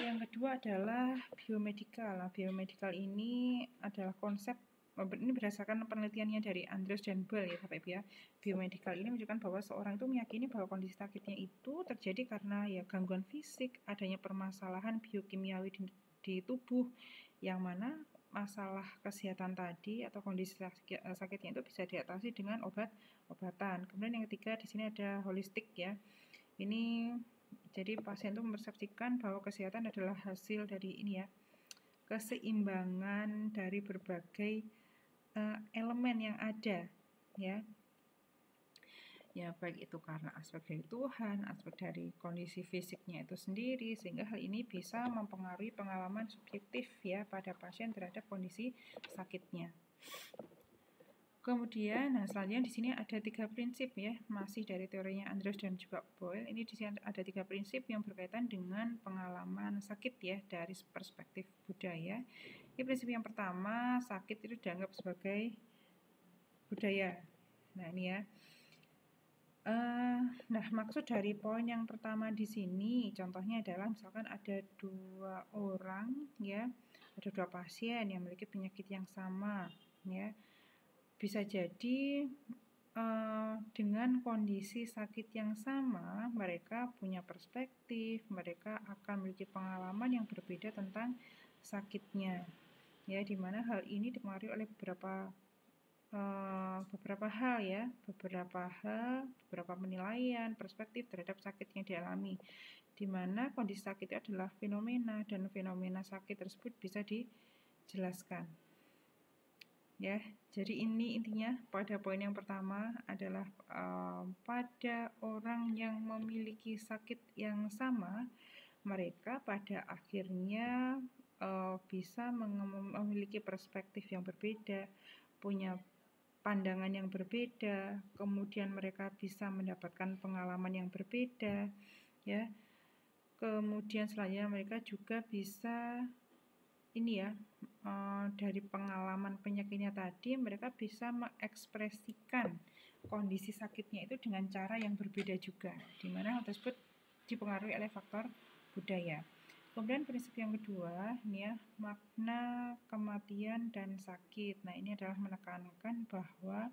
yang kedua adalah biomedical. Biomedical ini adalah konsep, ini berdasarkan penelitiannya dari Andrews dan Boyle, ya Bapak Ibu, ya. Biomedical ini menunjukkan bahwa seorang itu meyakini bahwa kondisi sakitnya itu terjadi karena ya gangguan fisik, adanya permasalahan biokimiawi di tubuh, yang mana masalah kesehatan tadi atau kondisi sakitnya itu bisa diatasi dengan obat-obatan. Kemudian yang ketiga di sini ada holistik, ya. Ini jadi pasien itu mempersepsikan bahwa kesehatan adalah hasil dari ini, ya, keseimbangan dari berbagai elemen yang ada, ya. Ya, baik itu karena aspek dari Tuhan, aspek dari kondisi fisiknya itu sendiri, sehingga hal ini bisa mempengaruhi pengalaman subjektif, ya, pada pasien terhadap kondisi sakitnya. Kemudian, nah selanjutnya di sini ada 3 prinsip, ya, masih dari teorinya Andrews dan juga Boyle. Ini di sini ada 3 prinsip yang berkaitan dengan pengalaman sakit, ya, dari perspektif budaya. Ini prinsip yang pertama, sakit itu dianggap sebagai budaya. Nah ini, ya. Nah maksud dari poin yang pertama di sini, contohnya adalah misalkan ada 2 orang, ya, ada 2 pasien yang memiliki penyakit yang sama, ya. Bisa jadi dengan kondisi sakit yang sama, mereka punya perspektif, mereka akan memiliki pengalaman yang berbeda tentang sakitnya, ya, dimana hal ini dipengaruhi oleh beberapa hal, ya, beberapa penilaian, perspektif terhadap sakit yang dialami, dimana kondisi sakit itu adalah fenomena dan fenomena sakit tersebut bisa dijelaskan. Ya, jadi ini intinya pada poin yang pertama adalah pada orang yang memiliki sakit yang sama, mereka pada akhirnya bisa memiliki perspektif yang berbeda, punya pandangan yang berbeda, kemudian mereka bisa mendapatkan pengalaman yang berbeda, ya. Kemudian selanjutnya mereka juga bisa ini, ya, dari pengalaman penyakitnya tadi mereka bisa mengekspresikan kondisi sakitnya itu dengan cara yang berbeda juga, di mana hal tersebut dipengaruhi oleh faktor budaya. Kemudian prinsip yang kedua, ini, ya, makna kematian dan sakit. Nah ini adalah menekankan bahwa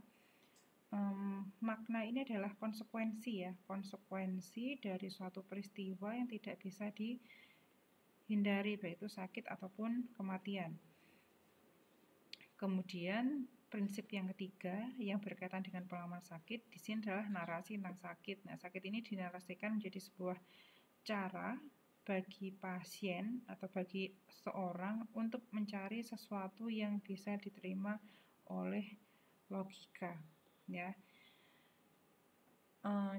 makna ini adalah konsekuensi, ya, konsekuensi dari suatu peristiwa yang tidak bisa dihindari, baik itu sakit ataupun kematian. Kemudian prinsip yang ketiga yang berkaitan dengan pengalaman sakit di sini adalah narasi tentang sakit. Nah, sakit ini dinarasikan menjadi sebuah cara bagi pasien atau bagi seseorang untuk mencari sesuatu yang bisa diterima oleh logika, ya.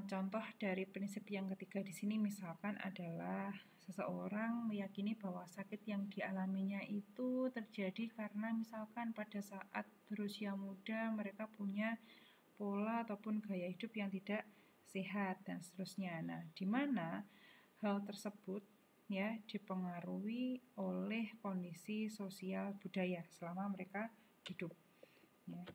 Contoh dari prinsip yang ketiga di sini misalkan adalah seseorang meyakini bahwa sakit yang dialaminya itu terjadi karena misalkan pada saat berusia muda mereka punya pola ataupun gaya hidup yang tidak sehat dan seterusnya. Nah, di mana hal tersebut ya dipengaruhi oleh kondisi sosial budaya selama mereka hidup, ya.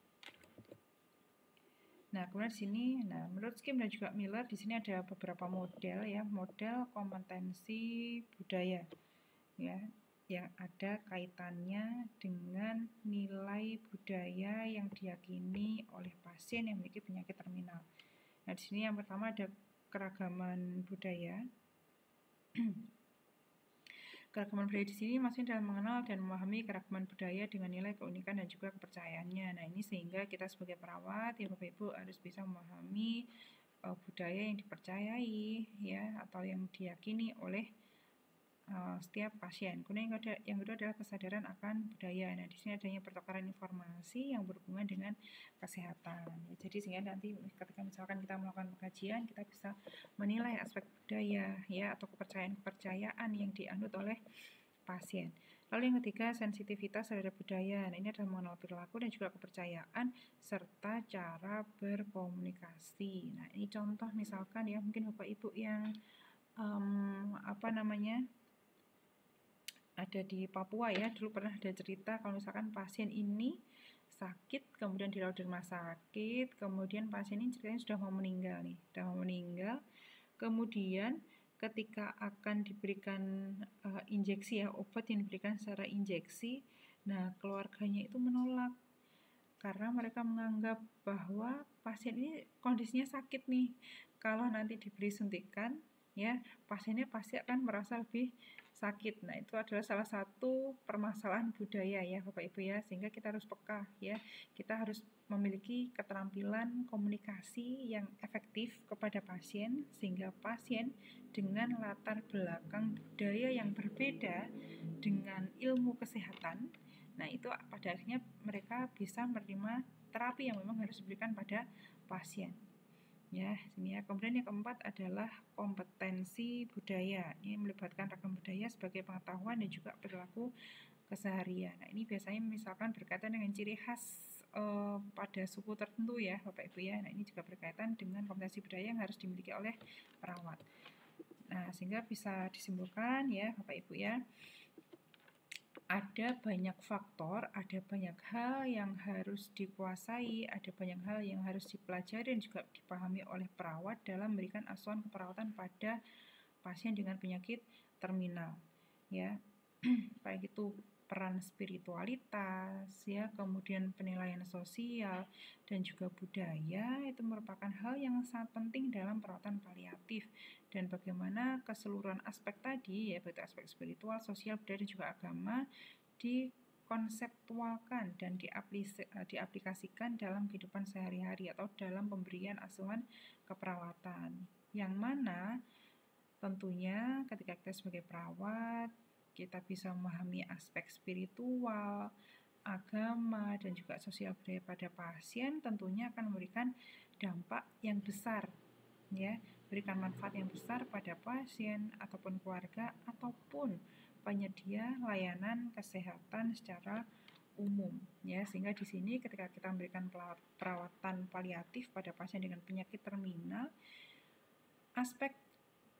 Nah, kemudian di sini, menurut Skim dan juga Miller di sini ada beberapa model ya, model kompetensi budaya, ya, yang ada kaitannya dengan nilai budaya yang diyakini oleh pasien yang memiliki penyakit terminal. Nah, di sini yang pertama ada keragaman budaya. Keragaman budaya di sini maksudnya dalam mengenal dan memahami keragaman budaya dengan nilai keunikan dan juga kepercayaannya. Nah, ini sehingga kita sebagai perawat ya Bapak Ibu harus bisa memahami budaya yang dipercayai ya atau yang diyakini oleh setiap pasien. Kemudian yang kedua adalah kesadaran akan budaya. Nah, di sini adanya pertukaran informasi yang berhubungan dengan kesehatan. Ya, jadi sehingga nanti ketika misalkan kita melakukan pengajian, kita bisa menilai aspek budaya ya atau kepercayaan yang dianut oleh pasien. Lalu yang ketiga, sensitivitas terhadap budaya. Nah, ini adalah mengenal perilaku dan juga kepercayaan serta cara berkomunikasi. Nah, ini contoh misalkan ya mungkin Bapak Ibu yang ada di Papua ya, dulu pernah ada cerita kalau misalkan pasien ini sakit, kemudian dirawat di rumah sakit, kemudian pasien ini ceritanya sudah mau meninggal, kemudian ketika akan diberikan injeksi ya, obat yang diberikan secara injeksi, nah keluarganya itu menolak karena mereka menganggap bahwa pasien ini kondisinya sakit nih, kalau nanti diberi suntikan ya pasiennya pasti akan merasa lebih sakit. Nah, itu adalah salah satu permasalahan budaya ya Bapak Ibu ya, sehingga kita harus peka ya. Kita harus memiliki keterampilan komunikasi yang efektif kepada pasien sehingga pasien dengan latar belakang budaya yang berbeda dengan ilmu kesehatan, nah itu pada akhirnya mereka bisa menerima terapi yang memang harus diberikan pada pasien. Ya, sini ya. Kemudian yang keempat adalah kompetensi budaya. Ini melibatkan ragam budaya sebagai pengetahuan dan juga perilaku keseharian. Nah, ini biasanya misalkan berkaitan dengan ciri khas pada suku tertentu ya, Bapak Ibu ya. Nah, ini juga berkaitan dengan kompetensi budaya yang harus dimiliki oleh perawat. Nah, sehingga bisa disimpulkan ya, Bapak Ibu ya, ada banyak faktor, ada banyak hal yang harus dikuasai, ada banyak hal yang harus dipelajari dan juga dipahami oleh perawat dalam memberikan asuhan keperawatan pada pasien dengan penyakit terminal. Ya, baik itu peran spiritualitas, ya, kemudian penilaian sosial dan juga budaya itu merupakan hal yang sangat penting dalam perawatan paliatif dan bagaimana keseluruhan aspek tadi, yaitu aspek spiritual, sosial, budaya dan juga agama dikonseptualkan dan diaplikasikan dalam kehidupan sehari-hari atau dalam pemberian asuhan keperawatan. Yang mana tentunya ketika kita sebagai perawat kita bisa memahami aspek spiritual, agama, dan juga sosial budaya pada pasien tentunya akan memberikan dampak yang besar ya, berikan manfaat yang besar pada pasien ataupun keluarga ataupun penyedia layanan kesehatan secara umum ya, sehingga di sini ketika kita memberikan perawatan paliatif pada pasien dengan penyakit terminal, aspek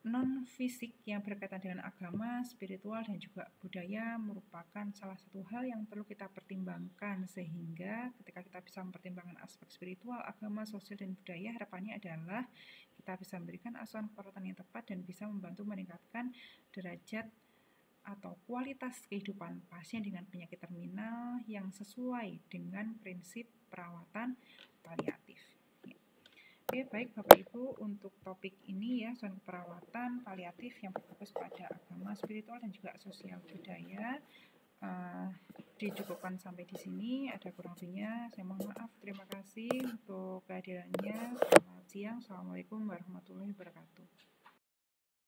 non-fisik yang berkaitan dengan agama, spiritual, dan juga budaya merupakan salah satu hal yang perlu kita pertimbangkan sehingga ketika kita bisa mempertimbangkan aspek spiritual, agama, sosial, dan budaya, harapannya adalah kita bisa memberikan asuhan perawatan yang tepat dan bisa membantu meningkatkan derajat atau kualitas kehidupan pasien dengan penyakit terminal yang sesuai dengan prinsip perawatan paliatif. Oke, baik Bapak Ibu, untuk topik ini ya, soal perawatan paliatif yang berfokus pada agama, spiritual, dan juga sosial budaya, dicukupkan sampai di sini. Ada kurang lebihnya, saya mohon maaf. Terima kasih untuk kehadirannya. Selamat siang. Assalamualaikum warahmatullahi wabarakatuh.